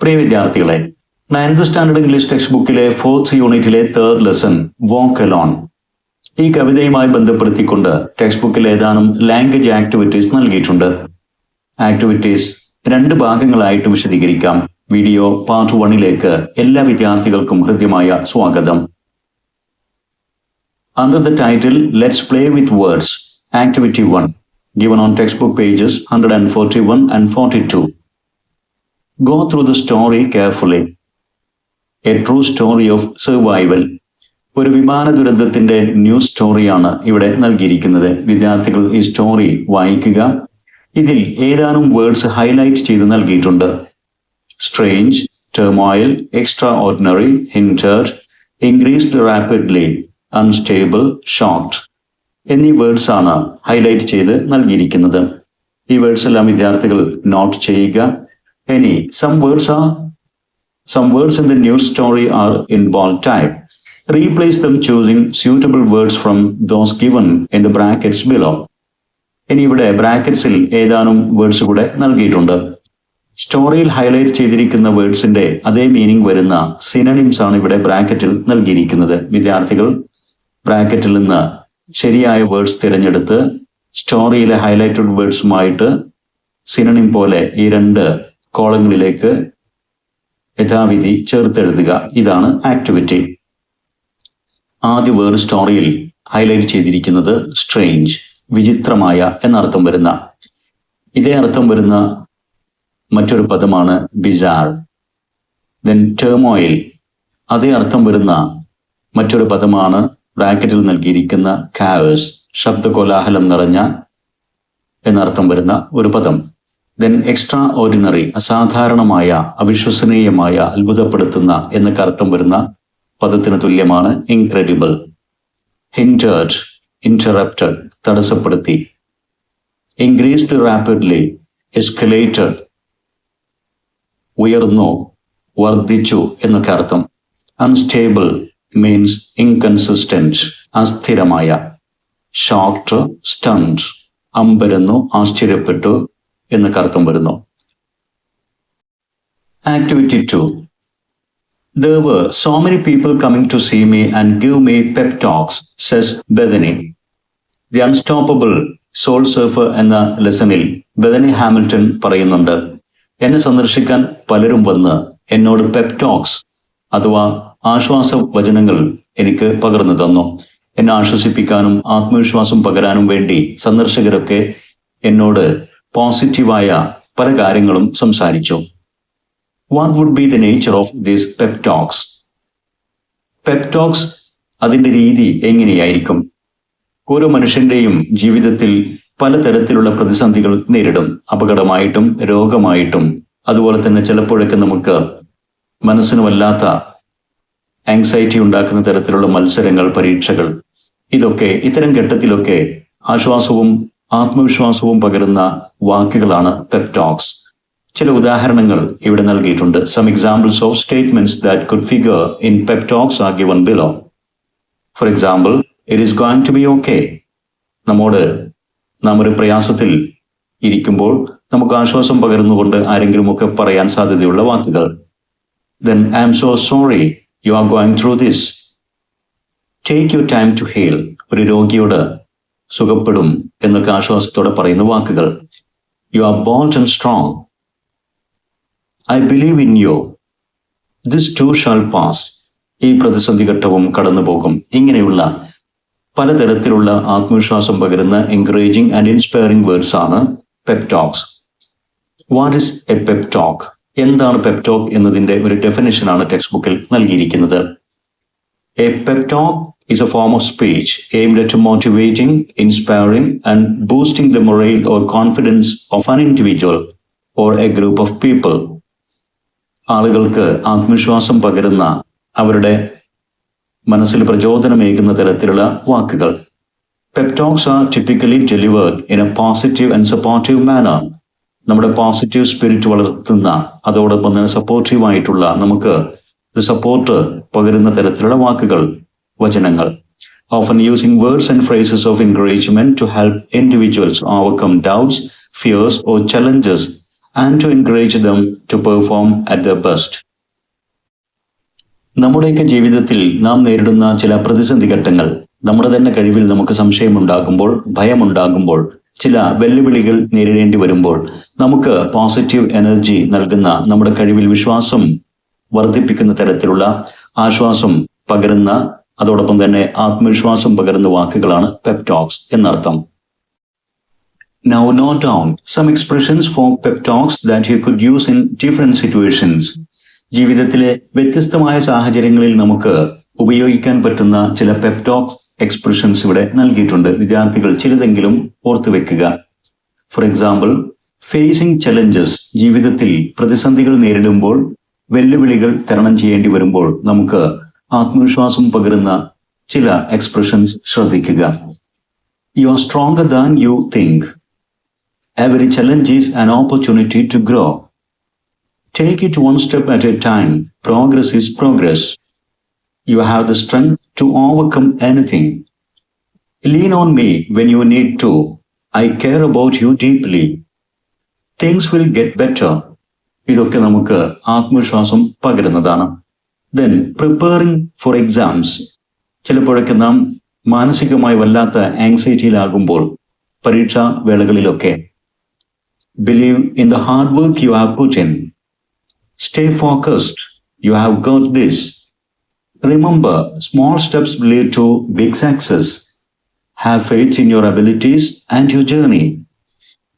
പ്രിയ വിദ്യാർത്ഥികളെ, 9th standard English text ബുക്കിലെ 4th യൂണിറ്റിലെ 3rd ലെസൺ വാക്ക് അലോൺ. ഈ കവിതയുമായി ബന്ധപ്പെടുത്തിക്കൊണ്ട് ടെക്സ്റ്റ് ബുക്കിൽ ഏതാനും ലാംഗ്വേജ് ആക്ടിവിറ്റീസ് നൽകിയിട്ടുണ്ട്. ആക്ടിവിറ്റീസ് 2 ഭാഗങ്ങളായിട്ട് വിശദീകരിക്കാം. വീഡിയോ പാർട്ട് 1ലേക്ക് എല്ലാ വിദ്യാർത്ഥികൾക്കും ഹൃദ്യമായ സ്വാഗതം. Under the title Let's Play with Words, Activity 1, given on textbook pages 141 and 42. Go through the story carefully. A true story of survival. ഒരു വിമാന ദുരന്തത്തിന്റെ ന്യൂസ് സ്റ്റോറിയാണ് ഇവിടെ നൽകിയിരിക്കുന്നത്. വിദ്യാർത്ഥികൾ ഈ സ്റ്റോറി വായിക്കുക. ഇതിൽ ഏതാനും വേർഡ്സ് ഹൈലൈറ്റ് ചെയ്ത് നൽകിയിട്ടുണ്ട്. Strange, turmoil, extraordinary, hindered, increased rapidly, unstable, shocked എന്നീ വേർഡ്സ് ആണ് ഹൈലൈറ്റ് ചെയ്ത് നൽകിയിരിക്കുന്നത്. ഈ വേർഡ്സ് എല്ലാം വിദ്യാർത്ഥികൾ നോട്ട് ചെയ്യുക. ഇനി some words in the news story are in bold type. Replace them choosing suitable words from those given in the brackets below. ഇനി ഇവിടെ ബ്രാക്കറ്റ്സിൽ ഏതാനും വേർഡ്സ് കൂടെ നൽകിയിട്ടുണ്ട്. സ്റ്റോറിയിൽ ഹൈലൈറ്റ് ചെയ്തിരിക്കുന്ന വേർഡ്സിന്റെ അതേ മീനിങ് വരുന്ന സിനണിംസ് ആണ് ഇവിടെ ബ്രാക്കറ്റിൽ നൽകിയിരിക്കുന്നത്. വിദ്യാർത്ഥികൾ ബ്രാക്കറ്റിൽ നിന്ന് ശരിയായ വേർഡ്സ് തിരഞ്ഞെടുത്ത് സ്റ്റോറിയിലെ ഹൈലൈറ്റഡ് വേർഡ്സുമായിട്ട് സിനണിം പോലെ ഈ 2 കോളങ്ങളിലേക്ക് യഥാവിധി ചേർത്തെഴുതുക. ഇതാണ് ആക്ടിവിറ്റി. ആദ്യ വേർഡ് സ്റ്റോറിയിൽ ഹൈലൈറ്റ് ചെയ്തിരിക്കുന്നത് സ്ട്രേഞ്ച്, വിചിത്രമായ എന്നർത്ഥം വരുന്ന. ഇതേ അർത്ഥം വരുന്ന മറ്റൊരു പദമാണ് ബിസാർ. ദെൻ ടെർമോയിൽ, അതേ അർത്ഥം വരുന്ന മറ്റൊരു പദമാണ് ബ്രാക്കറ്റിൽ നൽകിയിരിക്കുന്ന കാവേഴ്സ്, ശബ്ദകോലാഹലം നിറഞ്ഞ എന്നർത്ഥം വരുന്ന ഒരു പദം. ദെൻ എക്സ്ട്രാ ഓർഡിനറി, അസാധാരണമായ, അവിശ്വസനീയമായ, അത്ഭുതപ്പെടുത്തുന്ന എന്നൊക്കെ അർത്ഥം വരുന്ന പദത്തിന് തുല്യമാണ് ഇൻക്രെഡിബിൾ. ഹിൻഡേർഡ്, ഇന്ററപ്റ്റഡ്, തടസ്സപ്പെടുത്തി. ഇൻക്രീസ്ഡ് റാപ്പിഡ്ലി, എസ്കലേറ്റഡ്, ഉയർന്നു, വർദ്ധിച്ചു എന്നൊക്കെ അർത്ഥം. അൺസ്റ്റേബിൾ മീൻസ് ഇൻകൺസിസ്റ്റന്റ്, അസ്ഥിരമായ. ഷോക്ക്ഡ്, സ്റ്റണ്ട്, അമ്പരന്നു, ആശ്ചര്യപ്പെട്ടു എന്നൊക്കെ അർത്ഥം വരുന്നു. Activity 2. There were so many people coming to see me and give me pep talks, says Bethany. The Unstoppable Soul Surfer എന്ന ലെസണിൽ ബെഥനി ഹാമിൽട്ടൺ പറയുന്നുണ്ട്, എന്നെ സന്ദർശിക്കാൻ പലരും വന്ന് എന്നോട് പെപ് ടോക്സ് അഥവാ ആശ്വാസ വചനങ്ങൾ എനിക്ക് പകർന്നു തന്നു. എന്നെ ആശ്വസിപ്പിക്കാനും ആത്മവിശ്വാസം പകരാനും വേണ്ടി സന്ദർശകരൊക്കെ എന്നോട് പോസിറ്റീവായ പല കാര്യങ്ങളും സംസാരിച്ചു. What would be the nature of these pep talks? Pep talks അതിൻ്റെ രീതി എങ്ങനെയായിരിക്കും? ഓരോ മനുഷ്യന്റെയും ജീവിതത്തിൽ പലതരത്തിലുള്ള പ്രതിസന്ധികൾ നേരിടും. അപകടമായിട്ടും രോഗമായിട്ടും അതുപോലെ തന്നെ ചിലപ്പോഴൊക്കെ നമുക്ക് മനസ്സിന് വല്ലാത്ത ആങ്സൈറ്റി ഉണ്ടാക്കുന്ന തരത്തിലുള്ള മത്സരങ്ങൾ, പരീക്ഷകൾ, ഇത്തരം ഘട്ടത്തിലൊക്കെ ആശ്വാസവും ആത്മവിശ്വാസവും പകരുന്ന വാക്കുകളാണ് പെപ് ടോക്സ്. ചില ഉദാഹരണങ്ങൾ ഇവിടെ നൽകിയിട്ടുണ്ട്. Some examples of statements that could figure in pep talks are given below. For example, it is going to be okay. നാം ഒരു പ്രയാസത്തിൽ ഇരിക്കുമ്പോൾ നമുക്ക് ആശ്വാസം പകരുന്നുകൊണ്ട് ആരെങ്കിലുമൊക്കെ പറയാൻ സാധ്യതയുള്ള വാക്കുകൾ. Then I am so sorry you are going through this. Take your time to heal. ഒരു രോഗിയോട് സുഖപ്പെടും എന്നൊക്കെ ആശ്വാസത്തോടെ പറയുന്ന വാക്കുകൾ. You are bold and strong. I believe in you. This too shall pass. ഈ പ്രതിസന്ധി ഘട്ടവും കടന്നു പോകും. ഇങ്ങനെയുള്ള പലതരത്തിലുള്ള ആത്മവിശ്വാസം പകരുന്ന എൻകറേജിംഗ് ആൻഡ് ഇൻസ്പയറിംഗ് വേർഡ്സ് ആണ് Pep talks. What is A Pep talk? എന്താണ് പെപ് ടോക്ക് എന്നതിന്റെ ഒരു ഡെഫിനിഷനാണ് ടെക്സ്റ്റ് ബുക്കിൽ നൽകിയിരിക്കുന്നത്. A Pep talk is a form of speech aimed at motivating, inspiring and boosting the morale or confidence of an individual or a group of people. ആളുകൾക്ക് ആത്മവിശ്വാസം പകരുന്ന, അവരുടെ മനസ്സിൽ പ്രചോദനമേകുന്ന തരത്തിലുള്ള വാക്കുകൾ. Pep talks are typically delivered in a positive and supportive manner. നമ്മുടെ positive spirit വളർത്തുന്ന, അതോടൊപ്പം തന്നെ സപ്പോർട്ടീവായിട്ടുള്ള, നമുക്ക് സപ്പോർട്ട് പകരുന്ന തരത്തിലുള്ള വാക്കുകൾ, വചനങ്ങൾ. Often using words and phrases of encouragement to help individuals overcome doubts, fears or challenges and to encourage them to perform at their best. നമ്മുടെയൊക്കെ ജീവിതത്തിൽ നാം നേരിടുന്ന ചില പ്രതിസന്ധി ഘട്ടങ്ങൾ, നമ്മുടെ തന്നെ കഴിവിൽ നമുക്ക് സംശയമുണ്ടാകുമ്പോൾ, ഭയമുണ്ടാകുമ്പോൾ, ചില വെല്ലുവിളികൾ നേരിടേണ്ടി വരുമ്പോൾ നമുക്ക് പോസിറ്റീവ് എനർജി നൽകുന്ന, നമ്മുടെ കഴിവിൽ വിശ്വാസം വർദ്ധിപ്പിക്കുന്ന തരത്തിലുള്ള ആശ്വാസം പകരുന്ന, അതോടൊപ്പം തന്നെ ആത്മവിശ്വാസം പകരുന്ന വാക്കുകളാണ് പെപ് ടോക്സ് എന്നർത്ഥം. Now note down some expressions for pep talks that you could use in different situations. ജീവിതത്തിലെ വ്യത്യസ്തമായ സാഹചര്യങ്ങളിൽ നമുക്ക് ഉപയോഗിക്കാൻ പറ്റുന്ന ചില പെപ് ടോക്സ് എക്സ്പ്രഷൻസ് ഇവിടെ നൽകിയിട്ടുണ്ട്. വിദ്യാർത്ഥികൾ ചിലതെങ്കിലും ഓർത്തു വെക്കുക. ഫോർ എക്സാമ്പിൾ, ഫേസിംഗ് ചലഞ്ചസ്, ജീവിതത്തിൽ പ്രതിസന്ധികൾ നേരിടുമ്പോൾ, വെല്ലുവിളികൾ തരണം ചെയ്യേണ്ടി വരുമ്പോൾ നമുക്ക് ആത്മവിശ്വാസം പകരുന്ന ചില എക്സ്പ്രഷൻസ് ശ്രദ്ധിക്കുക. You are stronger than you think. Every challenge is an opportunity to grow. Take it one step at a time. Progress is progress. You have the strength to overcome anything. Lean on me when you need to. I care about you deeply. Things will get better. ഇതൊക്കെ നമുക്ക് ആത്മവിശ്വാസം പകരുന്നതാണ്. Then preparing for exams. ചിലപ്പോഴൊക്കെ നാം മാനസികമായി വല്ലാത്ത ആങ്സൈറ്റിയിലാകുമ്പോൾ, പരീക്ഷാ വേളകളിലൊക്കെ, believe in the hard work you have put in. Stay focused. You have got this. Remember, small steps lead to big success. Have faith in your abilities and your journey.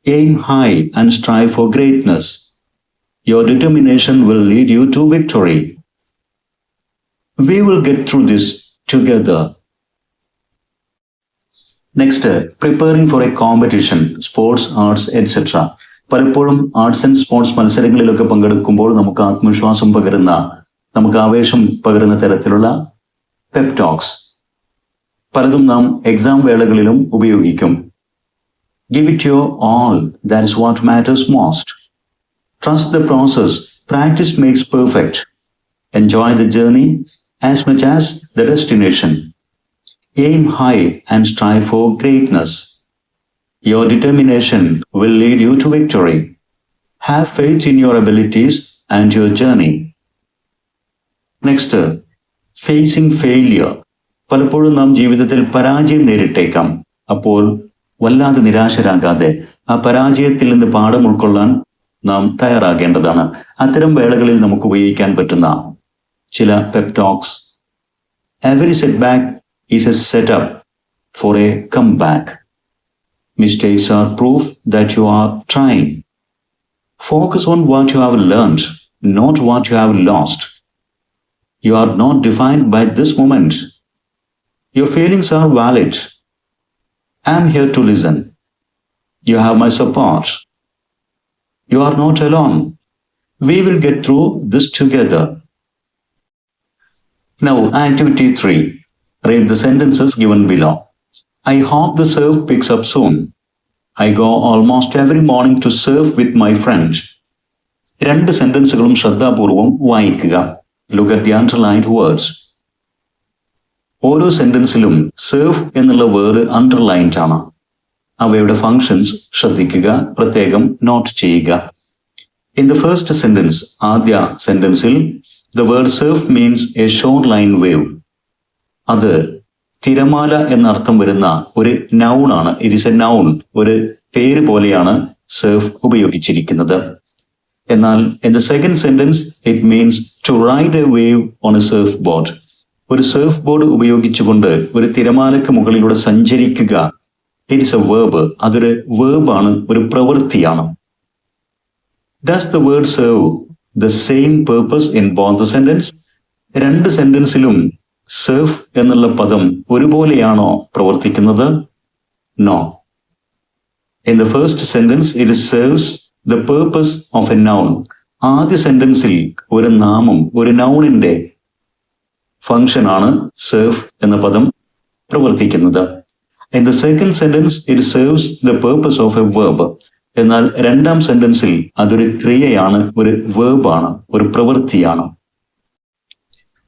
Aim high and strive for greatness. Your determination will lead you to victory. We will get through this together. Next, preparing for a competition, sports, arts, etc. പലപ്പോഴും arts and sports മത്സരങ്ങളിലൊക്കെ പങ്കെടുക്കുമ്പോൾ നമുക്ക് ആത്മവിശ്വാസം പകരുന്ന, നമുക്ക് ആവേശം പകരുന്ന തരത്തിലുള്ള Pep talks പലതും നാം എക്സാം വേളകളിലും ഉപയോഗിക്കും. Give it your all. That's what matters most. Trust the process. Practice makes perfect. Enjoy the journey as much as the destination. Aim high and strive for greatness. Your determination will lead you to victory. Have faith in your abilities and your journey. Next, facing failure. പലപ്പോഴും നാം ജീവിതത്തിൽ പരാജയം നേരിട്ടേക്കാം. അപ്പോൾ വല്ലാതെ നിരാശരാകാതെ ആ പരാജയത്തിൽ നിന്ന് പാഠം ഉൾക്കൊള്ളാൻ നാം തയ്യാറാകേണ്ടതാണ്. അത്തരം വേളകളിൽ നമുക്ക് ഉപയോഗിക്കാൻ പറ്റുന്ന ചില Pep talks. Every setback is a setup for a comeback. Mistakes are proof that you are trying. Focus on what you have learned, not what you have lost. You are not defined by this moment. Your feelings are valid. I am here to listen. You have my support. You are not alone. We will get through this together. Now, activity 3. Read the sentences given below. I hope the surf picks up soon. I go almost every morning to surf with my friends. രണ്ട് സെന്റൻസുകളും ശ്രദ്ധാപൂർവം വായിക്കുക. Look at the underlined words. ഓരോ സെന്റൻസിലും surf എന്നുള്ള word underlined ആണ്. അവയുടെ functions ശ്രദ്ധിക്കുക, പ്രത്യേകം not ചെയ്യുക. In the first sentence, ആദ്യ സെന്റൻസിൽ, the word surf means a shoreline wave. അത് തിരമാല എന്നർത്ഥം വരുന്ന ഒരു നൗൺ ആണ്. ഇറ്റ് ഈസ് എ നൗൺ, ഒരു പേര് പോലെയാണ് സർഫ് ഉപയോഗിച്ചിരിക്കുന്നത്. എന്നാൽ in the second sentence it means to ride a wave on a surfboard. ഒരു സർഫ് ബോർഡ് ഉപയോഗിച്ചുകൊണ്ട് ഒരു തിരമാലയ്ക്ക് മുകളിലൂടെ സഞ്ചരിക്കുക. It is A verb. അതൊരു വേർബാണ്, ഒരു പ്രവൃത്തിയാണ്. Does the word serve the same purpose in both the sentence? രണ്ട് സെന്റൻസിലും സർഫ് എന്നുള്ള പദം ഒരുപോലെയാണോ പ്രവർത്തിക്കുന്നത്? No. In the first sentence, it serves the purpose of a noun. ആദ്യ സെന്റൻസിൽ ഒരു നാമം, ഒരു നൗണിന്റെ ഫംഗ്ഷൻ ആണ് serve എന്ന പദം പ്രവർത്തിക്കുന്നത്. In the second sentence, it serves the purpose of a verb. എന്നാൽ രണ്ടാം സെന്റൻസിൽ അതൊരു ക്രിയയാണ്, ഒരു വേർബാണ്, ഒരു പ്രവൃത്തിയാണ്.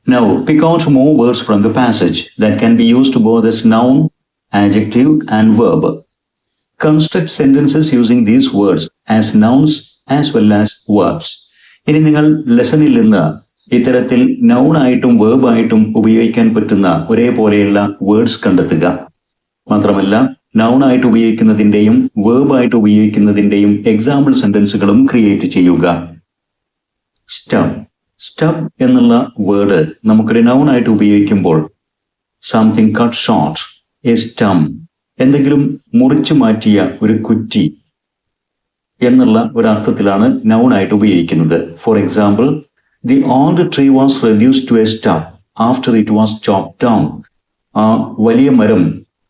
Now, pick out more words from the passage that can be used both as noun, adjective, and verb. Construct sentences using these words as nouns as well as verbs. ഇനി നിങ്ങൾ ലെസണിൽ നിന്ന് ഇത്തരത്തിൽ നൗണായിട്ടും വേർബായിട്ടും ഉപയോഗിക്കാൻ പറ്റുന്ന ഒരേപോലെയുള്ള വേർഡ്സ് കണ്ടെത്തുക. മാത്രമല്ല നൗണായിട്ട് ഉപയോഗിക്കുന്നതിൻ്റെയും വേർബായിട്ട് ഉപയോഗിക്കുന്നതിൻ്റെയും എക്സാമ്പിൾ സെന്റൻസുകളും ക്രിയേറ്റ് ചെയ്യുക. സ്റ്റബ്. സ്റ്റബ് എന്നുള്ള വേർഡ് നമുക്കൊരു നൗണായിട്ട് ഉപയോഗിക്കുമ്പോൾ something cut short, a stump, എന്തെങ്കിലും മുറിച്ചു മാറ്റിയ ഒരു കുറ്റി എന്നുള്ള ഒരർത്ഥത്തിലാണ് നൗണായിട്ട് ഉപയോഗിക്കുന്നത്. For example, the old tree was reduced to a stub after it was chopped down. ആ വലിയ മരം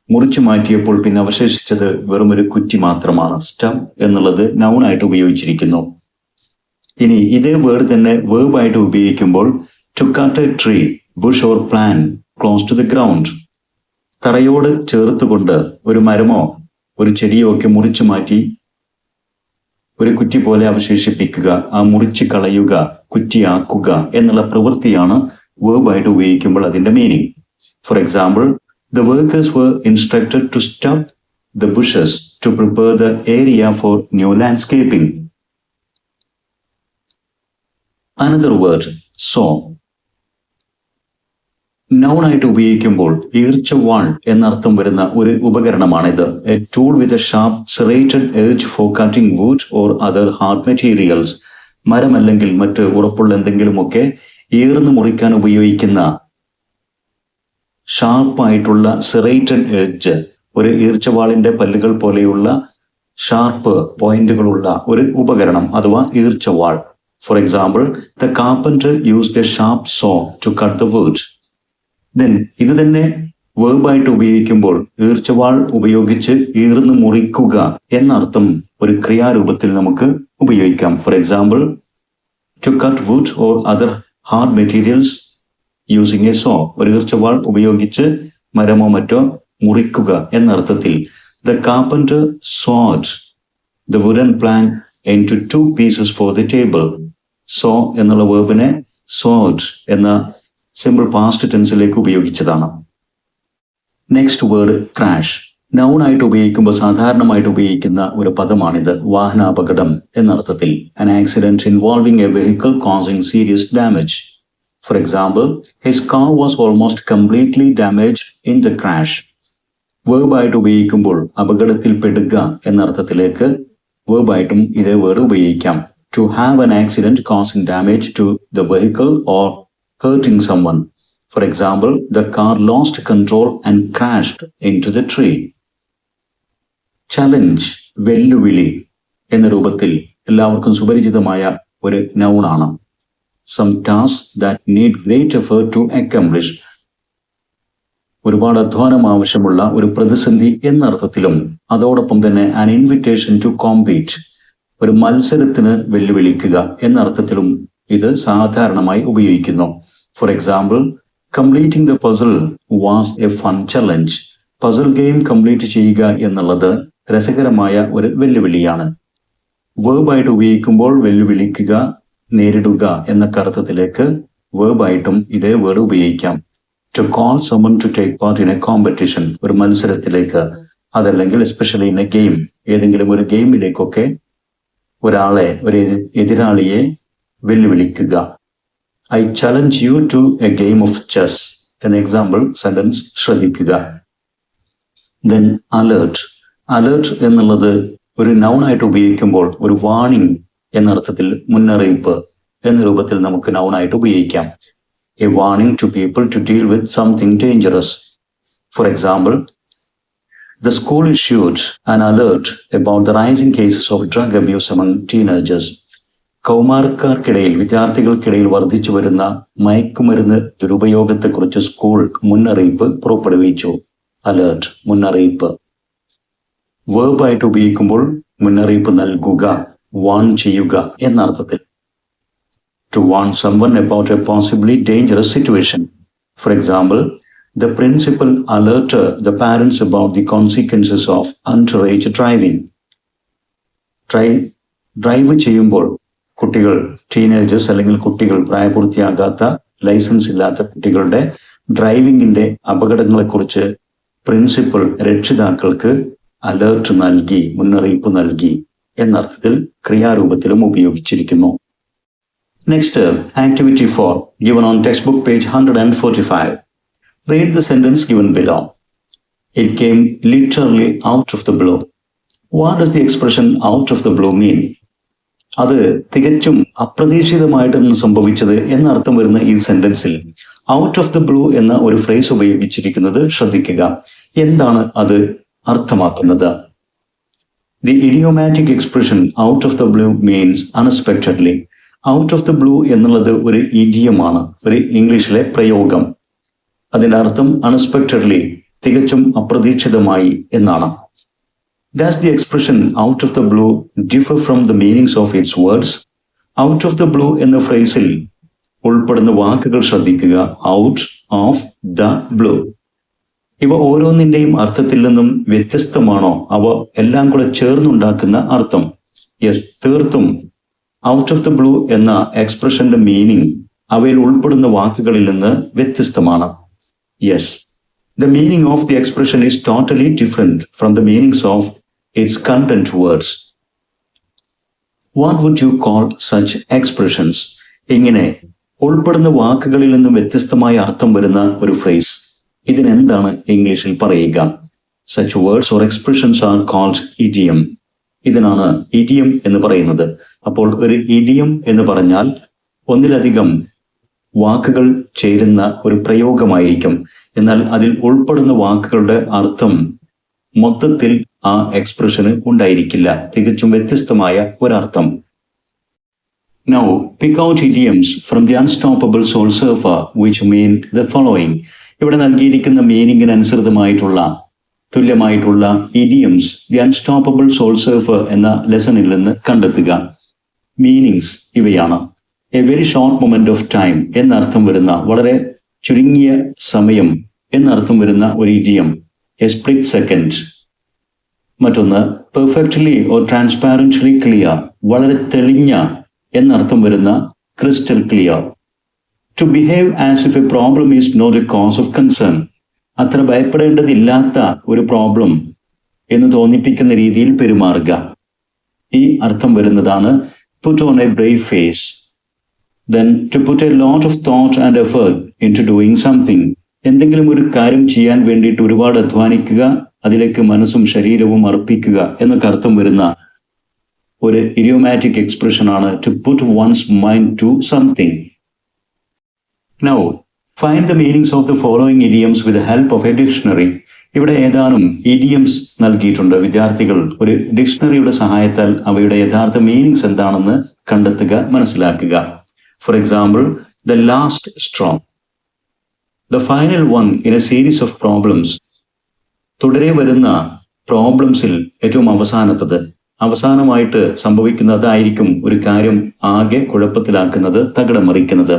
മുറിച്ചു മാറ്റിയപ്പോൾ പിന്നെ അവശേഷിച്ചത് വെറും ഒരു കുറ്റി മാത്രമാണ്. സ്റ്റബ് എന്നുള്ളത് നൗണായിട്ട് ഉപയോഗിച്ചിരിക്കുന്നു. ഇനി ഇതേ വേർഡ് തന്നെ വേർബായിട്ട് ഉപയോഗിക്കുമ്പോൾ to cut a tree, bush or plant close to the ground. തറയോട് ചേർത്തുകൊണ്ട് ഒരു മരമോ ഒരു ചെടിയോ ഒക്കെ മുറിച്ചു മാറ്റി ഒരു കുറ്റി പോലെ അവശേഷിപ്പിക്കുക, ആ മുറിച്ച് കളയുക, കുറ്റിയാക്കുക എന്നുള്ള പ്രവൃത്തിയാണ് വേർബായിട്ട് ഉപയോഗിക്കുമ്പോൾ അതിന്റെ meaning. Four example, the workers were instructed to stub the bushes to prepare the area for new landscaping. Another word, saw. നൗണായിട്ട് ഉപയോഗിക്കുമ്പോൾ ഈർച്ചവാൾ എന്നർത്ഥം വരുന്ന ഒരു ഉപകരണമാണിത്. A tool with a sharp serrated edge for cutting wood or other hard materials. മരം അല്ലെങ്കിൽ മറ്റ് ഉറപ്പുള്ള എന്തെങ്കിലുമൊക്കെ ഈർന്നു മുറിക്കാൻ ഉപയോഗിക്കുന്ന ഷാർപ്പായിട്ടുള്ള സെറേറ്റഡ് എഡ്ജ്, ഒരു ഈർച്ചവാളിന്റെ പല്ലുകൾ പോലെയുള്ള ഷാർപ്പ് പോയിന്റുകളുള്ള ഒരു ഉപകരണം അഥവാ ഈർച്ചവാൾ. For example, the carpenter used a sharp saw to cut the wood. Then ഇത് തന്നെ വേർബായിട്ട് ഉപയോഗിക്കുമ്പോൾ ഈർച്ചവാൾ ഉപയോഗിച്ച് ഈർന്ന് മുറിക്കുക എന്നർത്ഥം ഒരു ക്രിയാരൂപത്തിൽ നമുക്ക് ഉപയോഗിക്കാം. For example, to cut wood or other hard materials using a saw. ഒരു ഈർച്ചവാൾ ഉപയോഗിച്ച് മരമോ മറ്റോ മുറിക്കുക എന്നർത്ഥത്തിൽ. The carpenter sawed the wooden plank into 2 pieces for the table. Saw എന്നുള്ള വേർബിനെ sawed എന്ന സിമ്പിൾ പാസ്റ്റ് ടെൻസിലേക്ക് ഉപയോഗിച്ചതാണ്. Next word, crash. നൗണായിട്ട് ഉപയോഗിക്കുമ്പോൾ സാധാരണമായിട്ട് ഉപയോഗിക്കുന്ന ഒരു പദമാണിത്. വാഹനാപകടം എന്നർത്ഥത്തിൽ. an accident involving a vehicle causing serious damage. For example, his car was almost completely damaged in the crash. വേർബായിട്ട് ഉപയോഗിക്കുമ്പോൾ അപകടത്തിൽ പെടുക എന്നർത്ഥത്തിലേക്ക് വേർബായിട്ടും ഇതേ വേർഡ് ഉപയോഗിക്കാം. To have an accident causing damage to the vehicle or hurting someone. For example, the car lost control and crashed into the tree. Challenge, വെല്ലുവിളി എന്ന രൂപത്തിൽ എല്ലാവർക്കും സുപരിചിതമായ ഒരു നൗണാണ്. Some tasks that need great effort to accomplish. ഒരുപാട് അധ്വാനം ആവശ്യമുള്ള ഒരു പ്രതിസന്ധി എന്നർത്ഥത്തിലും അതോടൊപ്പം തന്നെ an invitation to compete, ഒരു മത്സരത്തിന് വെല്ലുവിളിക്കുക എന്നർത്ഥത്തിലും ഇത് സാധാരണമായി ഉപയോഗിക്കുന്നു. For example, completing the puzzle was A fun challenge. Puzzle game complete ചെയ്യുക എന്നുള്ളത് രസകരമായ ഒരു വെല്ലുവിളിയാണ്. വേർബായിട്ട് ഉപയോഗിക്കുമ്പോൾ വെല്ലുവിളിക്കുക, നേരിടുക എന്ന അർത്ഥത്തിലേക്ക് വേർബായിട്ടും ഇതേ വേർഡ് ഉപയോഗിക്കാം. To call summon to take part in a competition, ഒരു മത്സരത്തിലേക്ക്, അതല്ലെങ്കിൽ എസ്പെഷ്യലി ഇൻ എ ഗെയിം, ഏതെങ്കിലും ഒരു ഗെയിമിലേക്കൊക്കെ ഒരാളെ, ഒരു എതിരാളിയെ വെല്ലുവിളിക്കുക. I challenge you to a game of chess എന്ന എക്സാമ്പിൾ സെന്റൻസ് ശ്രദ്ധിക്കുക. Then alert. അലേർട്ട് എന്നുള്ളത് ഒരു നൗണായിട്ട് ഉപയോഗിക്കുമ്പോൾ ഒരു വാണിംഗ് എന്നർത്ഥത്തിൽ, മുന്നറിയിപ്പ് എന്ന രൂപത്തിൽ നമുക്ക് നൗണായിട്ട് ഉപയോഗിക്കാം. A warning to people to deal with something dangerous. For example, the school issued an alert about the rising cases of drug abuse among teenagers. കൗമാരക്കാർക്കിടയിൽ, വിദ്യാർത്ഥികൾക്കിടയിൽ വർദ്ധിച്ചു വരുന്ന മയക്കുമരുന്ന് ദുരുപയോഗത്തെക്കുറിച്ച് സ്കൂൾ മുന്നറിയിപ്പ് പുറപ്പെടുവിച്ചു. അലേർട്ട്, മുന്നറിയിപ്പ്. വേർബായിട്ട് ഉപയോഗിക്കുമ്പോൾ മുന്നറിയിപ്പ് നൽകുക, വാൺ ചെയ്യുക എന്നർത്ഥത്തിൽ. To warn someone about a possibly dangerous situation. For example, the principal alerted the parents about the consequences of underage driving. Drive ചെയ്യുമ്പോൾ കുട്ടികൾ, ടീനേജേഴ്സ് അല്ലെങ്കിൽ കുട്ടികൾ, പ്രായപൂർത്തിയാകാത്ത ലൈസൻസ് ഇല്ലാത്ത കുട്ടികളുടെ ഡ്രൈവിംഗിന്റെ അപകടങ്ങളെക്കുറിച്ച് പ്രിൻസിപ്പൽ രക്ഷിതാക്കൾക്ക് അലേർട്ട് നൽകി, മുന്നറിയിപ്പ് നൽകി എന്നർത്ഥത്തിൽ ക്രിയാരൂപത്തിലും ഉപയോഗിച്ചിരിക്കുന്നു. Next, activity 4 given on textbook page 145. Read the sentence given below. It came literally out of the blue. What does the expression out of the blue mean? അത് തികച്ചും അപ്രതീക്ഷിതമായിട്ടാണ് സംഭവിച്ചത് എന്നർത്ഥം വരുന്ന ഈ സെന്റൻസിൽ ഔട്ട് ഓഫ് ദ ബ്ലൂ എന്ന ഒരു phrase ഉപയോഗിച്ചിരിക്കുന്നത് ശ്രദ്ധിക്കുക. എന്താണ് അത് അർത്ഥമാക്കുന്നത്? The idiomatic expression out of the blue means unexpectedly. Out of the blue എന്നുള്ളത് ഒരു ഇഡിയമാണ്, ഒരു ഇംഗ്ലീഷിലെ പ്രയോഗം. അതിന്റെ അർത്ഥം അൺഎക്സ്പെക്ടഡ്ലി, തികച്ചും അപ്രതീക്ഷിതമായി എന്നാണ്. Does the expression out of the blue differ from the meanings of its words? Out of the blue എന്ന ഫ്രേസിൽ ഉൾപ്പെടുന്ന വാക്കുകൾ ശ്രദ്ധിക്കുക. Out of the blue. ഇവ ഓരോന്നിന്റെയും അർത്ഥത്തിൽ നിന്നും വ്യത്യസ്തമാണോ? അവ എല്ലാം കൂടെ ചേർന്നുണ്ടാക്കുന്ന അർത്ഥം? യെസ്, തീർത്തും ഔട്ട് ഓഫ് ദ ബ്ലൂ എന്ന എക്സ്പ്രഷന്റെ മീനിങ് അവയിൽ ഉൾപ്പെടുന്ന വാക്കുകളിൽ നിന്ന് വ്യത്യസ്തമാണ്. Yes, the meaning of the expression is totally different from the meanings of its content words. What would you call such expressions? ഇങ്ങനെ ഉൾപ്പെടുന്ന വാക്കുകളിൽ നിന്നും വ്യത്യസ്തമായ അർത്ഥം വരുന്ന ഒരു ഫ്രേസ്, ഇതിനെന്താണ് ഇംഗ്ലീഷിൽ പറയുക? Such words or expressions are called idiom. ഇതിനാണ് ഇഡിയം എന്ന് പറയുന്നത്. അപ്പോൾ ഒരു ഇഡിയം എന്ന് പറഞ്ഞാൽ ഒന്നിലധികം വാക്കുകൾ ചേരുന്ന ഒരു പ്രയോഗമായിരിക്കും. എന്നാൽ അതിൽ ഉൾപ്പെടുന്ന വാക്കുകളുടെ അർത്ഥം മൊത്തത്തിൽ ആ എക്സ്പ്രഷന് ഉണ്ടായിരിക്കില്ല, തികച്ചും വ്യത്യസ്തമായ ഒരർത്ഥം. Now, pick out idioms from the unstoppable soul surfer which mean the following. ഇവിടെ നൽകിയിരിക്കുന്ന മീനിങ്ങിന് അനുസൃതമായിട്ടുള്ള തുല്യമായിട്ടുള്ള idioms the unstoppable soul surfer എന്ന ലെസണിൽ നിന്ന് കണ്ടെത്തുക. മീനിങ്സ് ഇവയാണ്. A very short moment of time എന്നർത്ഥം വരുന്ന, വളരെ ചുരുങ്ങിയ സമയം എന്നർത്ഥം വരുന്ന ഒരു ഇഡിയം, എ സ്പ്ലിറ്റ് സെക്കൻഡ്. മറ്റൊന്ന് പെർഫെക്റ്റ്ലി ഓർ ട്രാൻസ്പാരന്റ്ലി ക്ലിയർ, വളരെ തെളിഞ്ഞ എന്നർത്ഥം വരുന്ന crystal clear. To behave as if a problem is not a cause of concern, അത്ര ഭയപ്പെടേണ്ടതില്ലാത്ത ഒരു പ്രോബ്ലം എന്ന് തോന്നിപ്പിക്കുന്ന രീതിയിൽ പെരുമാറുക. ഈ അർത്ഥം വരുന്നതാണ് put on a brave face. Then to put a lot of thought and effort into doing something. എന്തെങ്കിലും ഒരു കാര്യം ചെയ്യാൻ വേണ്ടിയിട്ട് ഒരുപാട് അധ്വാനിക്കുക, അതിലേക്ക് മനസ്സും ശരീരവും അർപ്പിക്കുക എന്നൊക്കെ അർത്ഥം വരുന്ന ഒരു ഇഡിയോമാറ്റിക് എക്സ്പ്രഷൻ ആണ് to put one's mind to something. Now, find the meanings of the following idioms with the help of a dictionary. ഇവിടെ ഏതാനും ഇഡിയംസ് നൽകിയിട്ടുണ്ട്. വിദ്യാർത്ഥികൾ ഒരു ഡിക്ഷണറിയുടെ സഹായത്താൽ അവയുടെ യഥാർത്ഥ മീനിങ്സ് എന്താണെന്ന് കണ്ടെത്തുക, മനസ്സിലാക്കുക. Four example, the last straw, the final one in a series of problems. തുടരെ വരുന്ന പ്രോബ്ലംസിൽ ഏറ്റവും അവസാനത്തത്, അവസാനമായിട്ട് സംഭവിക്കുന്നതായിരിക്കും ഒരു കാര്യം ആകെ കുഴപ്പത്തിലാക്കുന്നത്, തകിടമറിക്കുന്നത്.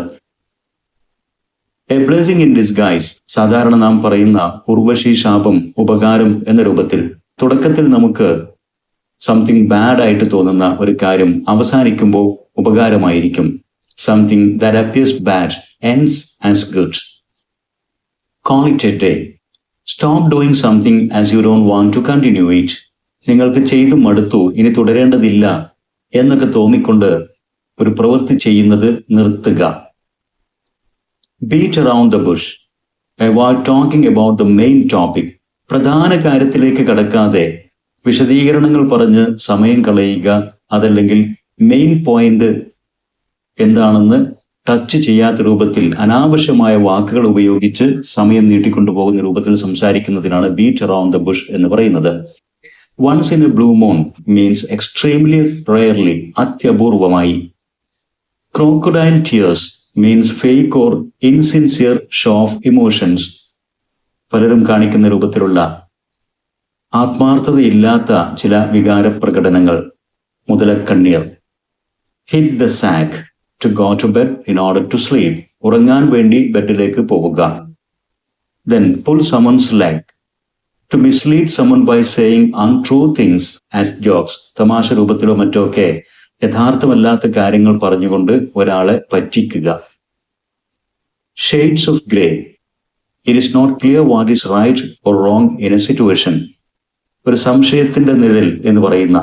എ ബ്ലെസിംഗ് ഇൻ ഡിസ്ഗൈസ്, സാധാരണ നാം പറയുന്ന ഉർവശി, ശാപം, ഉപകാരം എന്ന രൂപത്തിൽ. തുടക്കത്തിൽ നമുക്ക് സംതിങ് ബാഡ് ആയിട്ട് തോന്നുന്ന ഒരു കാര്യം അവസാനിക്കുമ്പോൾ ഉപകാരമായിരിക്കും. Something that appears bad ends as good. Call it a day. Stop doing something as you don't want to continue it. നിങ്ങൾക്ക് ചെയ്തു മടുത്തു, ഇനി തുടരേണ്ടതില്ല എന്നൊക്കെ തോന്നിക്കൊണ്ട് ഒരു പ്രവൃത്തി ചെയ്യുന്നത് നിർത്തുക. Beat around the bush. Avoid talking about the main topic. പ്രധാന കാര്യത്തിലേക്ക് കടക്കാതെ വിശദീകരണങ്ങൾ പറഞ്ഞ് സമയം കളയുക, അതല്ലെങ്കിൽ മെയിൻ പോയിന്റ് എന്താണെന്ന് ടച്ച് ചെയ്യാത്ത രൂപത്തിൽ അനാവശ്യമായ വാക്കുകൾ ഉപയോഗിച്ച് സമയം നീട്ടിക്കൊണ്ടുപോകുന്ന രൂപത്തിൽ സംസാരിക്കുന്നതിനാണ് ബീറ്റ് അറൗണ്ട് ദ ബുഷ് എന്ന് പറയുന്നത്. Once in a blue moon means extremely rarely, അത്യപൂർവമായി. Crocodile tears means fake or insincere show of emotions, പലരും കാണിക്കുന്ന രൂപത്തിലുള്ള ആത്മാർത്ഥതയില്ലാത്ത ചില വികാര പ്രകടനങ്ങൾ. മുതലക്കണ്ണീർ. Hit the sack, to go to bed in order to sleep, ഉറങ്ങാൻ വേണ്ടി ബെഡിലേക്ക് പോവുക. Then pull someone's leg, to mislead someone by saying untrue things as jokes, തമാശ രൂപത്തിലോ മറ്റോ ഒക്കെ യഥാർത്ഥമല്ലാത്ത കാര്യങ്ങൾ പറഞ്ഞുകൊണ്ട് ഒരാളെ പറ്റിക്കുക. Shades of grey, it is not clear what is right or wrong in a situation. ഒരു സംശയത്തിന്റെ നിഴൽ എന്ന് പറയുന്ന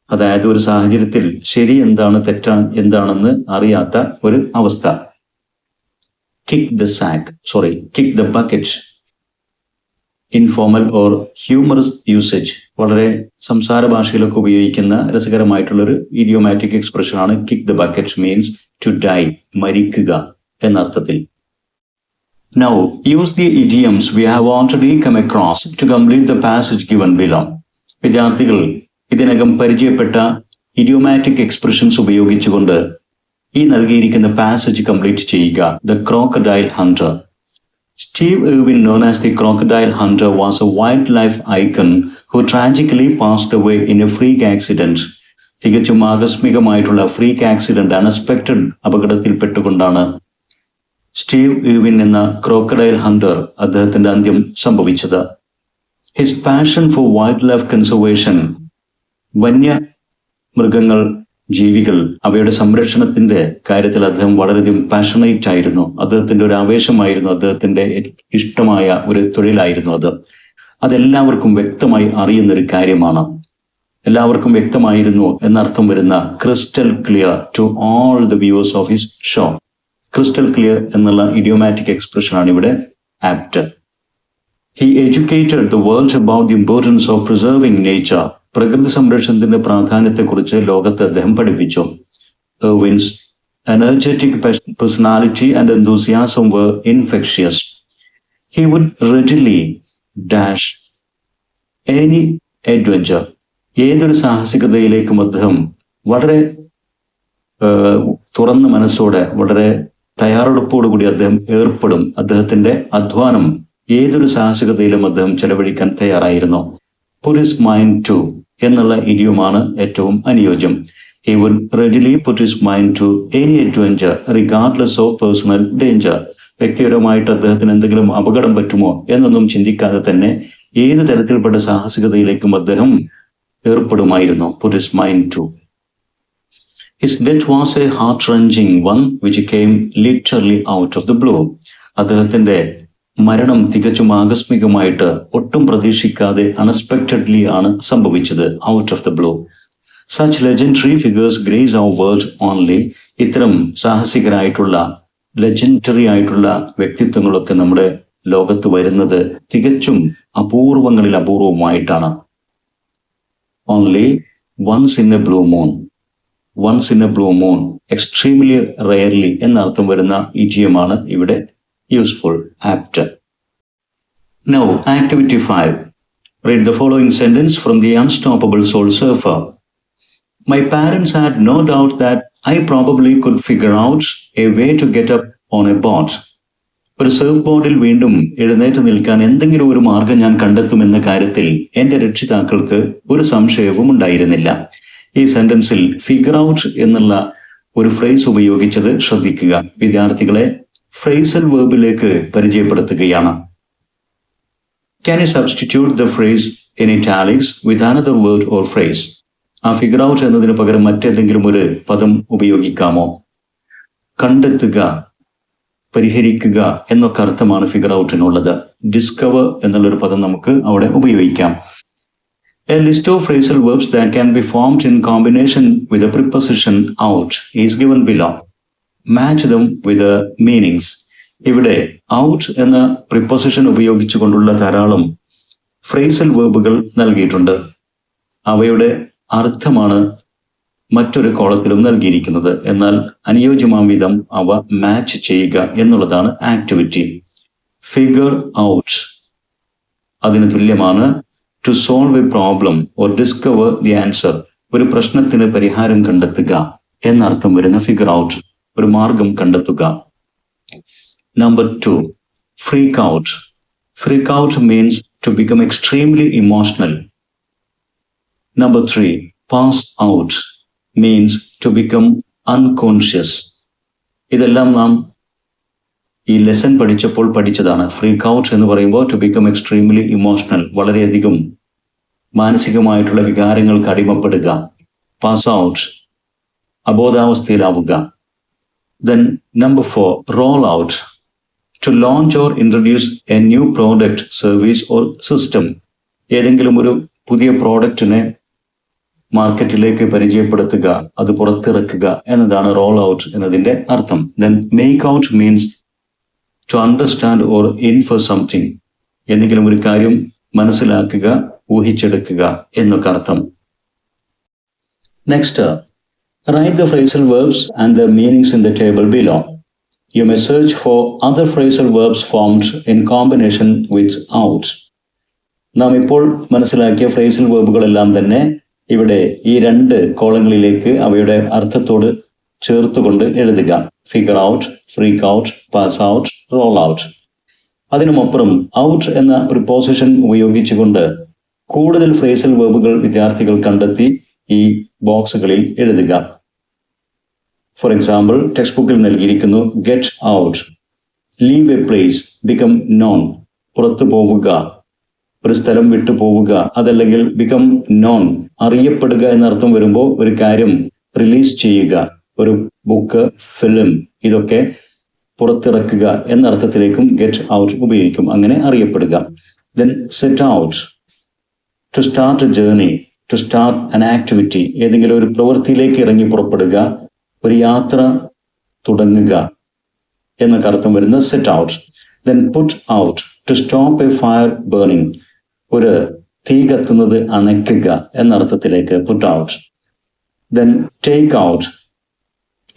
അതായത് ഒരു സാഹചര്യത്തിൽ ശരി എന്താണ് തെറ്റാണ് എന്താണെന്ന് അറിയാത്ത ഒരു അവസ്ഥ. kick the bucket. Informal or humorous usage, വളരെ സംസാര ഭാഷയിലൊക്കെ ഉപയോഗിക്കുന്ന രസകരമായിട്ടുള്ളൊരു ഇഡിയോമാറ്റിക് എക്സ്പ്രഷൻ ആണ് kick the bucket. Means to die, മരിക്കുക എന്നർത്ഥത്തിൽ. Now use the idioms we have already come across to complete the passage given below. വിദ്യാർത്ഥികൾ ഇതിനകം പരിചയപ്പെട്ട ഇഡിയോമാറ്റിക് എക്സ്പ്രഷൻസ് ഉപയോഗിച്ചുകൊണ്ട് ഈ നൽകിയിരിക്കുന്ന പാസേജ് കംപ്ലീറ്റ് ചെയ്യുക. The crocodile Hunter. Steve Irwin, known as the Crocodile Hunter, was a wildlife icon who tragically passed away in a freak accident. തികച്ചും ആകസ്മികമായിട്ടുള്ള freak accident, unexpected അപകടത്തിൽപ്പെട്ടുകൊണ്ടാണ് സ്റ്റീവ് ഇർവിൻ എന്ന crocodile hunter അദ്ദേഹത്തിന്റെ അന്ത്യം സംഭവിച്ചത്. His passion for wildlife conservation, വന്യ മൃഗങ്ങൾ, ജീവികൾ, അവയുടെ സംരക്ഷണത്തിന്റെ കാര്യത്തിൽ അദ്ദേഹം വളരെയധികം പാഷനേറ്റ് ആയിരുന്നു. അദ്ദേഹത്തിന്റെ ഒരു ആവേശമായിരുന്നു, അദ്ദേഹത്തിന്റെ ഇഷ്ടമായ ഒരു തൊഴിലായിരുന്നു അത്. അതെല്ലാവർക്കും വ്യക്തമായി അറിയുന്ന ഒരു കാര്യമാണ്. എല്ലാവർക്കും വ്യക്തമായിരുന്നു എന്നർത്ഥം വരുന്ന crystal clear to all the viewers of his show. Crystal clear എന്നുള്ള ഇഡിയോമാറ്റിക് എക്സ്പ്രഷൻ ആണ് ഇവിടെ apt. He educated the world about the importance of preserving nature. പ്രകൃതി സംരക്ഷണത്തിന്റെ പ്രാധാന്യത്തെക്കുറിച്ച് ലോകത്തെ അദ്ദേഹം പഠിപ്പിച്ചു. Irwin's energetic personality and enthusiasm were infectious. He would readily dash any adventure. ഏതൊരു സാഹസികതയിലേക്കും അദ്ദേഹം വളരെ തുറന്ന മനസ്സോടെ, വളരെ തയ്യാറെടുപ്പോടുകൂടി അദ്ദേഹം ഏർപ്പെടും. അദ്ദേഹത്തിന്റെ അധ്വാനം ഏതൊരു സാഹസികതയിലും അദ്ദേഹം ചെലവഴിക്കാൻ തയ്യാറായിരുന്നു. Put his mind to എന്നുള്ള ഇഡിയോമാണ് ഏറ്റവും അനുയോജ്യം. He would readily put his mind to any adventure regardless of personal danger. വ്യക്തിപരമായിട്ട് അദ്ദേഹത്തിന് എന്തെങ്കിലും അപകടം പറ്റുമോ എന്നൊന്നും ചിന്തിക്കാതെ തന്നെ ഏത് തരത്തിൽപ്പെട്ട സാഹസികതയിലേക്കും അദ്ദേഹം ഏർപ്പെടുമായിരുന്നു. Put his mind to. His death was a heart-wrenching one which came literally out of the blue. അദ്ദേഹത്തിന്റെ മരണം തികച്ചും ആകസ്മികമായിട്ട്, ഒട്ടും പ്രതീക്ഷിക്കാതെ, അൺഎക്സ്പെക്റ്റഡ്ലി ആണ് സംഭവിച്ചത്. Out of the blue. Such legendary figures grace our world only. ഇത്തരം സാഹസികരായിട്ടുള്ള, ലെജൻഡറി ആയിട്ടുള്ള വ്യക്തിത്വങ്ങളൊക്കെ നമ്മുടെ ലോകത്ത് വരുന്നത് തികച്ചും അപൂർവങ്ങളിൽ അപൂർവമായിട്ടാണ്. Only once in a blue moon. Once in a blue moon, extremely rarely എന്നർത്ഥം വരുന്ന ഇഡിയമാണ് ഇവിടെ useful, apt. Now, activity 5. Read the following sentence from The Unstoppable Soul Surfer. My parents had no doubt that I probably could figure out a way to get up on a boat. ഒരു surf ബോർഡിൽ വീണ്ടും എഴുന്നേറ്റ് നിൽക്കാൻ എന്തെങ്കിലും ഒരു മാർഗം ഞാൻ കണ്ടെത്തുമെന്ന കാര്യത്തിൽ എന്റെ രക്ഷിതാക്കൾക്ക് ഒരു സംശയവും ഉണ്ടായിരുന്നില്ല. ഈ സെന്റൻസിൽ ഫിഗർ ഔട്ട് എന്നുള്ള ഒരു ഫ്രേസ് ഉപയോഗിച്ചത് ശ്രദ്ധിക്കുക. വിദ്യാർത്ഥികളെ ഫ്രേസൽ വേർബിലേക്ക് പരിചയപ്പെടുത്തുകയാണ്. Can you substitute the phrase in italics with another word or phrase? ആ ഫിഗർ ഔട്ട് എന്നതിന് പകരം മറ്റേതെങ്കിലും ഒരു പദം ഉപയോഗിക്കാമോ? കണ്ടെത്തുക, പരിഹരിക്കുക എന്നൊക്കെ അർത്ഥമാണ് ഫിഗർ ഔട്ടിനുള്ളത്. ഡിസ്കവർ എന്നുള്ളൊരു പദം നമുക്ക് അവിടെ ഉപയോഗിക്കാം. A list of phrasal verbs that can be formed in combination with a preposition out is given below. Match them with the meanings. ഇവിടെ ഔട്ട് എന്ന പ്രിപ്പോസിഷൻ ഉപയോഗിച്ചുകൊണ്ടുള്ള ധാരാളം ഫ്രേസൽ വേർബുകൾ നൽകിയിട്ടുണ്ട്. അവയുടെ അർത്ഥമാണ് മറ്റൊരു കോളത്തിലും നൽകിയിരിക്കുന്നത്. എന്നാൽ അനുയോജ്യമാം വിധം അവ മാച്ച് ചെയ്യുക എന്നുള്ളതാണ് ആക്ടിവിറ്റി. ഫിഗർ ഔട്ട് അതിന് തുല്യമാണ് to solve a problem or discover the answer. ഒരു പ്രശ്നത്തിന് പരിഹാരം കണ്ടെത്തുക എന്നർത്ഥം വരുന്ന ഫിഗർ ഔട്ട്, ഒരു മാർഗം കണ്ടെത്തുക. Number 2, freak out. Freak out means to become extremely emotional. Number 3, pass out means to become unconscious. ഇതെല്ലാം നാം ഈ ലെസൺ പഠിച്ചപ്പോൾ പഠിച്ചതാണ്. ഫ്രീക്ക് ഔട്ട് എന്ന് പറയുമ്പോൾ ടു ബിക്കം എക്സ്ട്രീംലി ഇമോഷണൽ, വളരെയധികം മാനസികമായിട്ടുള്ള വികാരങ്ങൾക്ക് അടിമപ്പെടുക. പാസ് ഔട്ട്, അബോധാവസ്ഥയിലാവുക. Then number 4, roll out. To launch or introduce a new product, service or system. ഏതെങ്കിലും ഒരു പുതിയ പ്രോഡക്റ്റിനെ മാർക്കറ്റിലേക്ക് പരിചയപ്പെടുത്തുക, അത് പുറത്തിറക്കുക എന്നതാണ് റോൾ ഔട്ട് എന്നതിന്റെ അർത്ഥം. Then make out means to understand or infer something, എന്തെങ്കിലും ഒരു കാര്യം മനസ്സിലാക്കുക, ഊഹിച്ചെടുക്കുക എന്നൊക്കെ അർത്ഥം. Next, write the phrasal verbs and the meanings in the table below. You may search for other phrasal verbs formed in combination with out. നാം ഇപ്പോൾ മനസ്സിലാക്കിയ ഫ്രേസൽ വേർബുകളെല്ലാം തന്നെ ഇവിടെ ഈ 2 കോളങ്ങളിലേക്ക് അവയുടെ അർത്ഥത്തോട് ചേർത്തുകൊണ്ട് എഴുതുക. Figure out, freak out, pass out, roll out. അതിനുമപ്പുറം ഔട്ട് എന്ന പ്രിപ്പോസിഷൻ ഉപയോഗിച്ചുകൊണ്ട് കൂടുതൽ ഫ്രേസൽ വേർബുകൾ വിദ്യാർത്ഥികൾ കണ്ടെത്തി ഈ ബോക്സുകളിൽ എഴുതുക. ഫോർ എക്സാമ്പിൾ, ടെക്സ്റ്റ് ബുക്കിൽ നൽകിയിരിക്കുന്നു get out, leave A place, become non, പുറത്തു പോവുക, ഒരു സ്ഥലം വിട്ടു പോവുക. അതല്ലെങ്കിൽ ബിക്കം നോൺ, അറിയപ്പെടുക എന്നർത്ഥം വരുമ്പോൾ ഒരു കാര്യം റിലീസ് ചെയ്യുക, ഒരു ബുക്ക്, ഫിലിം, ഇതൊക്കെ പുറത്തിറക്കുക എന്നർത്ഥത്തിലേക്കും ഗെറ്റ് ഔട്ട് ഉപയോഗിക്കും. അങ്ങനെ അറിയപ്പെടുക. Then set out, to start a journey, to start an activity, ഏതെങ്കിലും ഒരു പ്രവൃത്തിയിലേക്ക് ഇറങ്ങി പുറപ്പെടുക, ഒരു യാത്ര തുടങ്ങുക എന്നൊക്കെ അർത്ഥം വരുന്ന set out. Then put out, to stop a fire burning, ഒരു തീ കത്തുന്നത് അണയ്ക്കുക എന്നർത്ഥത്തിലേക്ക് put out. Then take out,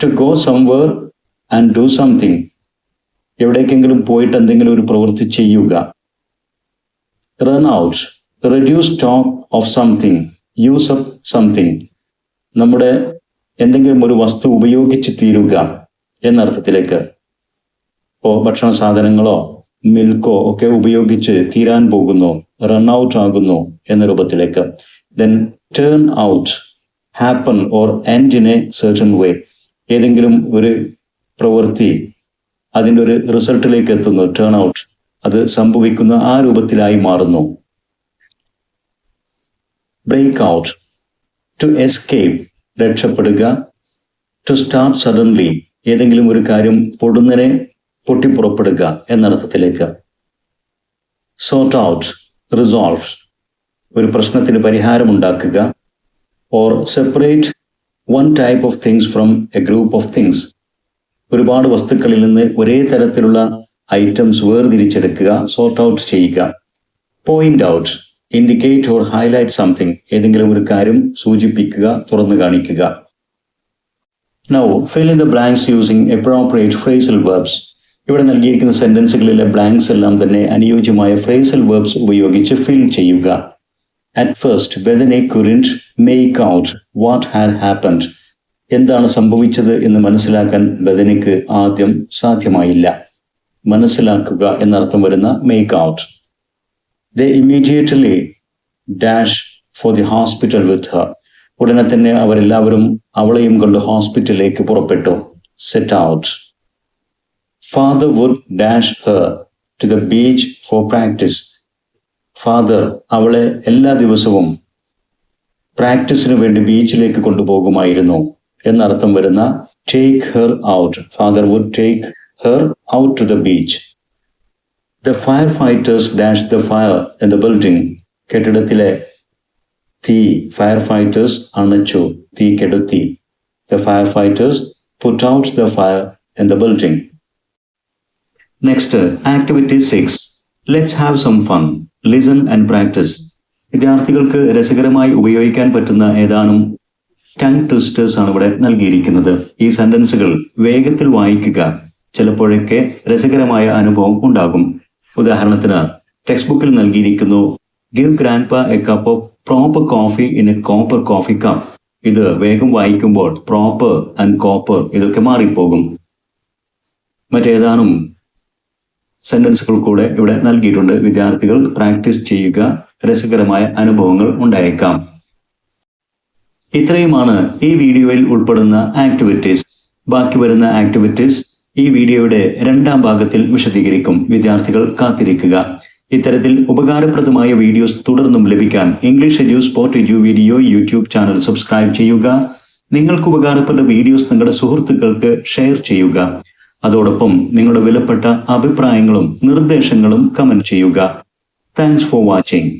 to go somewhere and do something, എവിടേക്കെങ്കിലും പോയിട്ട് എന്തെങ്കിലും ഒരു പ്രവൃത്തി ചെയ്യുക. Run out, reduce stock of something, use up something, നമ്മുടെ എന്തെങ്കിലും ഒരു വസ്തു ഉപയോഗിച്ച് തീരുക എന്നർത്ഥത്തിലേക്ക്. ഇപ്പോൾ ഭക്ഷണ സാധനങ്ങളോ മിൽക്കോ ഒക്കെ ഉപയോഗിച്ച് തീരാൻ പോകുന്നു, റൺ ഔട്ട് ആകുന്നു എന്ന രൂപത്തിലേക്ക്. Then turn out, happen or end in a certain way, ഏതെങ്കിലും ഒരു പ്രവൃത്തി അതിൻ്റെ ഒരു റിസൾട്ടിലേക്ക് എത്തുന്നു, ടേൺ ഔട്ട്, അത് സംഭവിക്കുന്ന ആ രൂപത്തിലായി മാറുന്നു. ബ്രേക്ക് ഔട്ട്, ടു എസ്കേപ്പ്, രക്ഷപ്പെടുക. ടു സ്റ്റാർട്ട് സഡൻലി, ഏതെങ്കിലും ഒരു കാര്യം പൊടുന്നനെ പൊട്ടിപ്പുറപ്പെടുക എന്നർത്ഥത്തിലേക്ക്. സോർട്ട് ഔട്ട്, റിസോൾവ്, ഒരു പ്രശ്നത്തിന് പരിഹാരമുണ്ടാക്കുക. Or separate one type of things from a group of things, ഒരുപാട് വസ്തുക്കളിൽ നിന്ന് ഒരേ തരത്തിലുള്ള ഐറ്റംസ് വേർതിരിച്ചെടുക്കുക, സോർട്ട് ഔട്ട് ചെയ്യുക. Point out, indicate or highlight something, ഏതെങ്കിലും ഒരു കാര്യം സൂചിപ്പിക്കുക, തുറന്നു കാണിക്കുക. Now fill in the blanks using appropriate phrasal verbs. ഇവിടെ നൽകിയിരിക്കുന്ന സെന്റൻസുകളിലെ ബ്ലാങ്ക്സ് എല്ലാം തന്നെ അനുയോജ്യമായ ഫ്രേസൽ വേർബ്സ് ഉപയോഗിച്ച് ഫിൽ ചെയ്യുക. At first, Bethany couldn't make out what had happened. എന്താണ് സംഭവിച്ചത് എന്ന് മനസ്സിലാക്കാൻ ബെഥനിക്ക് ആദ്യം സാധ്യമായില്ല. മനസ്സിലാക്കുക എന്നർത്ഥം വരുന്ന make out. They immediately dashed for the hospital with her. ഉടനെ തന്നെ അവരെല്ലാവരും അവളെയും കൊണ്ട് ഹോസ്പിറ്റലിലേക്ക് പുറപ്പെട്ടു. Set out. Father would dash her to the beach for practice. Father അവളെ എല്ലാ ദിവസവും പ്രാക്ടീസിന് വേണ്ടി ബീച്ചിലേക്ക് കൊണ്ടുപോകുമായിരുന്നു എന്നർത്ഥം വരുന്ന take her out. Father would take her out to the beach. The firefighters dash the fire in the building. കെട്ടിടത്തിലെ തീ ഫയർ ഫൈറ്റേഴ്സ് അണച്ചു, തീ കെടുത്തി. The firefighters put out the fire in the building. Next, activity 6. Let's have some fun. Listen and practice. വിദ്യാർത്ഥികൾക്ക് രസകരമായി ഉപയോഗിക്കാൻ പറ്റുന്ന ഏതാനും tongue twisters ആണ് ഇവിടെ നൽകിയിരിക്കുന്നത്. ഈ സെന്റൻസുകൾ വേഗത്തിൽ വായിക്കുക. ചിലപ്പോഴൊക്കെ രസകരമായ അനുഭവം ഉണ്ടാകും. ഉദാഹരണത്തിന് ടെക്സ്റ്റ് ബുക്കിൽ നൽകിയിരിക്കുന്നു Give grandpa a cup of proper coffee in a copper coffee cup. ഇത് വേഗം വായിക്കുമ്പോൾ പ്രോപ്പർ ആൻഡ് കോപ്പർ ഇതൊക്കെ മാറിപ്പോകും. മറ്റേതാനും സെന്റൻസുകൾ കൂടെ ഇവിടെ നൽകിയിട്ടുണ്ട്. വിദ്യാർത്ഥികൾ പ്രാക്ടീസ് ചെയ്യുക. രസകരമായ അനുഭവങ്ങൾ ഉണ്ടായേക്കാം. ഇത്രയുമാണ് ഈ വീഡിയോയിൽ ഉൾപ്പെടുന്ന ആക്ടിവിറ്റീസ്. ബാക്കി വരുന്ന ആക്ടിവിറ്റീസ് ഈ വീഡിയോയുടെ 2ാം ഭാഗത്തിൽ വിശദീകരിക്കും. വിദ്യാർത്ഥികൾ കാത്തിരിക്കുക. ഇത്തരത്തിൽ ഉപകാരപ്രദമായ വീഡിയോസ് തുടർന്നും ലഭിക്കാൻ English edu spot edu video YouTube channel subscribe ചെയ്യുക. നിങ്ങൾക്ക് ഉപകാരപ്പെട്ട വീഡിയോസ് നിങ്ങളുടെ സുഹൃത്തുക്കൾക്ക് ഷെയർ ചെയ്യുക. അതോടൊപ്പം നിങ്ങളുടെ വിലപ്പെട്ട അഭിപ്രായങ്ങളും നിർദ്ദേശങ്ങളും കമന്റ് ചെയ്യുക. Thanks for watching.